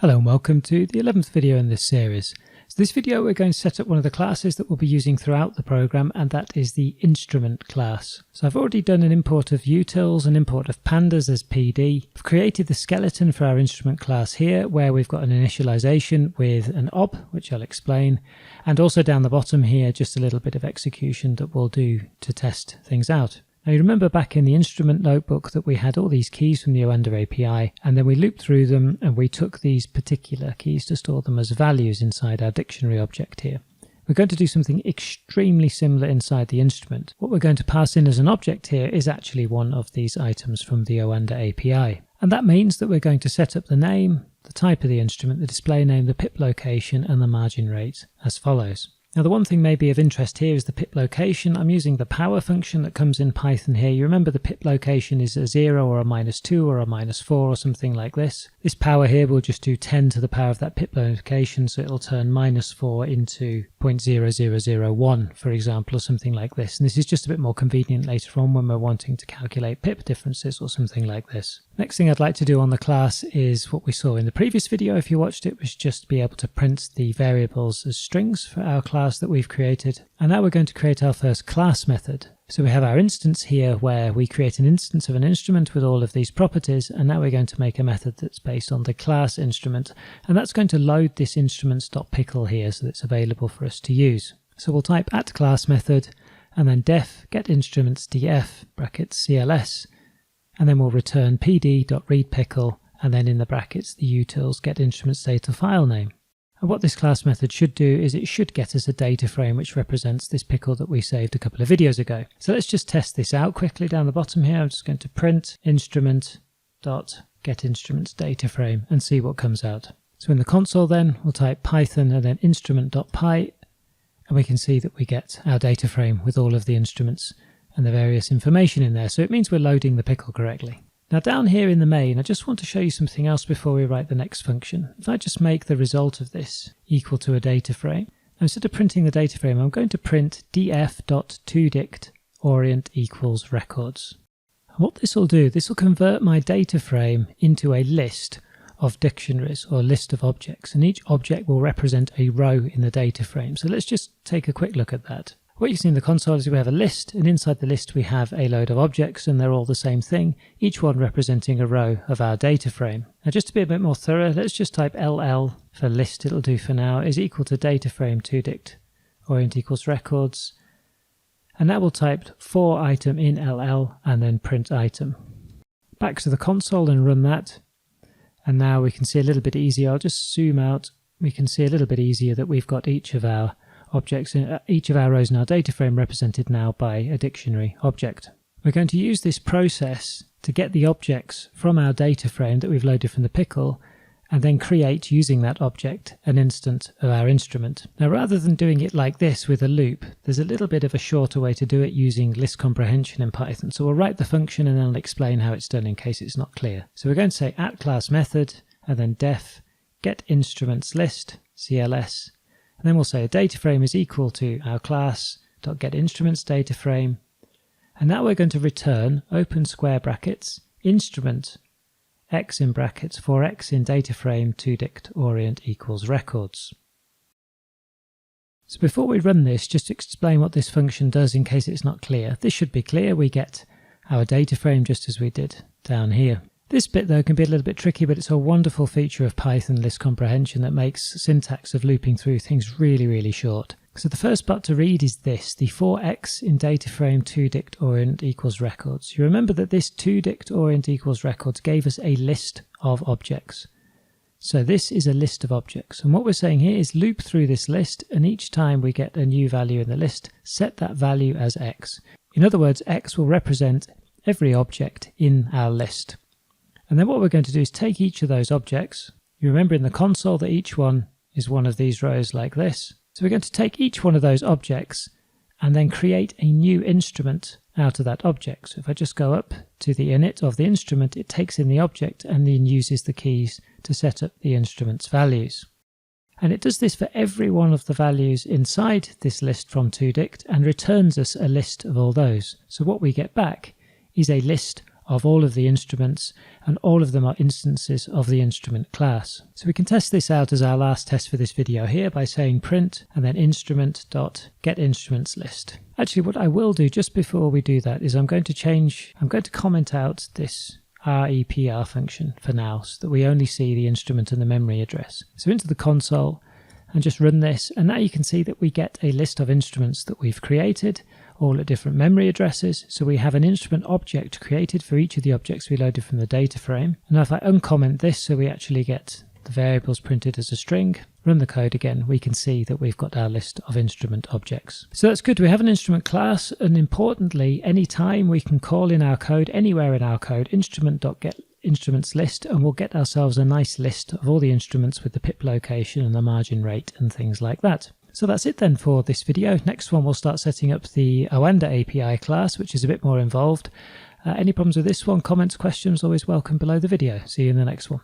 Hello and welcome to the 11th video in this series. So this video we're going to set up one of the classes that we'll be using throughout the program, and that is the instrument class. So I've already done an import of utils, an import of pandas as PD. I've created the skeleton for our instrument class here, where we've got an initialization with an ob, which I'll explain, and also down the bottom here just a little bit of execution that we'll do to test things out. Now you remember back in the instrument notebook that we had all these keys from the Oanda API, and then we looped through them and we took these particular keys to store them as values inside our dictionary object here. We're going to do something extremely similar inside the instrument. What we're going to pass in as an object here is actually one of these items from the Oanda API. And that means that we're going to set up the name, the type of the instrument, the display name, the pip location and the margin rate as follows. Now the one thing maybe of interest here is the pip location. I'm using the power function that comes in Python here. You remember the pip location is a 0 or a -2 or a -4 or something like this. This power here will just do 10 to the power of that pip location, so it'll turn -4 into 0.0001 for example, or something like this. And this is just a bit more convenient later on when we're wanting to calculate pip differences or something like this. Next thing I'd like to do on the class is what we saw in the previous video if you watched it, was just be able to print the variables as strings for our class that we've created. And now we're going to create our first class method. So we have our instance here where we create an instance of an instrument with all of these properties, and now we're going to make a method that's based on the class instrument, and that's going to load this instruments.pickle here so that it's available for us to use. So we'll type @class method and then def get instruments df brackets cls, and then we'll return pd.readPickle and then in the brackets the utils get instruments data file name. And what this class method should do is it should get us a data frame which represents this pickle that we saved a couple of videos ago. So let's just test this out quickly down the bottom here. I'm just going to print instrument.getInstruments data frame and see what comes out. So in the console then we'll type python and then instrument.py, and we can see that we get our data frame with all of the instruments and the various information in there. So it means we're loading the pickle correctly. Now down here in the main, I just want to show you something else before we write the next function. If I just make the result of this equal to a data frame, instead of printing the data frame, I'm going to print df.toDict orient equals records. And what this will do, this will convert my data frame into a list of dictionaries or list of objects, and each object will represent a row in the data frame. So let's just take a quick look at that. What you see in the console is we have a list, and inside the list we have a load of objects, and they're all the same thing, each one representing a row of our data frame. Now just to be a bit more thorough, let's just type ll for list, it'll do for now, is equal to dataframe toDict orient equals records, and that will type for item in ll and then print item. Back to the console and run that, and now we can see a little bit easier. I'll just zoom out. We can see a little bit easier that we've got each of our objects in each of our rows in our data frame represented now by a dictionary object. We're going to use this process to get the objects from our data frame that we've loaded from the pickle, and then create, using that object, an instance of our instrument. Now rather than doing it like this with a loop, there's a little bit of a shorter way to do it using list comprehension in Python. So we'll write the function and then I'll explain how it's done in case it's not clear. So we're going to say @class method and then def get instruments list cls, and then we'll say a data frame is equal to our class.getInstruments data frame, and now we're going to return open square brackets instrument x in brackets for x in data frame toDict orient equals records. So before we run this, just to explain what this function does in case it's not clear. This should be clear. We get our data frame just as we did down here. This bit though can be a little bit tricky, but it's a wonderful feature of Python list comprehension that makes syntax of looping through things really, really short. So the first part to read is this, the for x in dataframe toDict orient equals records. You remember that this toDict orient equals records gave us a list of objects. So this is a list of objects, and what we're saying here is loop through this list, and each time we get a new value in the list, set that value as x. In other words, x will represent every object in our list. And then what we're going to do is take each of those objects. You remember in the console that each one is one of these rows like this. So we're going to take each one of those objects and then create a new instrument out of that object. So if I just go up to the init of the instrument, it takes in the object and then uses the keys to set up the instrument's values. And it does this for every one of the values inside this list from toDict and returns us a list of all those. So what we get back is a list of all of the instruments, and all of them are instances of the instrument class. So we can test this out as our last test for this video here by saying print and then instrument.getInstrumentsList. Actually, what I will do just before we do that is I'm going to comment out this repr function for now so that we only see the instrument and the memory address. So into the console and just run this, and now you can see that we get a list of instruments that we've created, all at different memory addresses. So we have an instrument object created for each of the objects we loaded from the data frame. And now if I uncomment this so we actually get the variables printed as a string, run the code again, we can see that we've got our list of instrument objects. So that's good. We have an instrument class, and importantly, anytime we can call in our code, anywhere in our code, instrument.getInstrumentsList, and we'll get ourselves a nice list of all the instruments with the pip location and the margin rate and things like that. So that's it then for this video. Next one, we'll start setting up the Oanda API class, which is a bit more involved. Any problems with this one, comments, questions, always welcome below the video. See you in the next one.